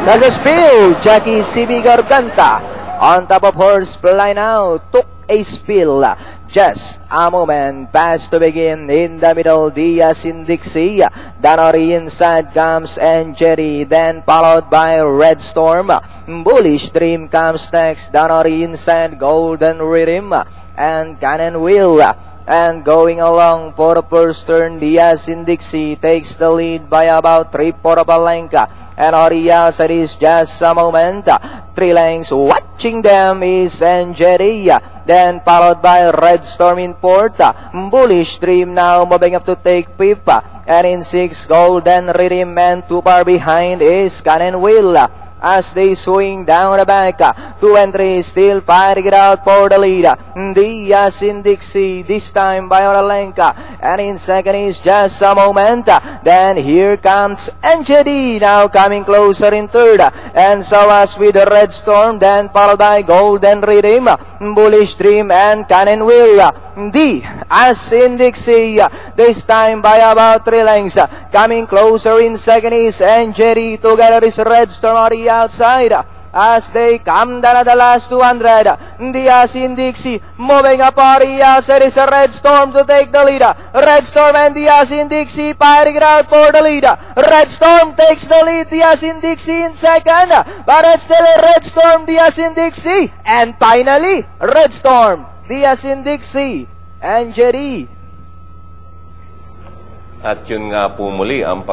There's a spill. Jackie CB Garganta on top of horse fly now. Took a spill. Just a moment. Pass to begin. In the middle, Diaz in Dixie. Danori inside comes and Jerry. Then followed by Red Storm. Bullish Dream comes next. Danori inside Golden Rhythm. And Cannon Wheel. And going along for the first turn, Diaz in Dixie takes the lead by about 3/4 of a length. And on the outside is Just a Moment. 3 lengths watching them is Jerry. Then followed by Red Storm in 4th. Bullish Dream now moving up to take 5th. And in 6th, Golden Rhythm, and too far behind is Cannon Wheel. As they swing down the back, 2 and 3 still fighting it out for the lead. Diaz in Dixie, this time by a length, and in second is Just a Moment. Then here comes NJD, now coming closer in third, and so as with the Red Storm, then followed by Golden Rhythm, Bullish Dream, and Cannon Wheel. Diaz in Dixie, this time by about 3 lengths, coming closer in second is NJD, together is Red Storm on the outside. As they come down at the last 200, Diaz in Dixie moving up on the outside is a Red Storm to take the lead. Red Storm and Diaz in Dixie fighting it out for the lead. Red Storm takes the lead, Diaz in Dixie in second, but it's still a Red Storm, Diaz in Dixie, and finally Red Storm, Diaz in Dixie, and Jerry. At yun nga po muli ang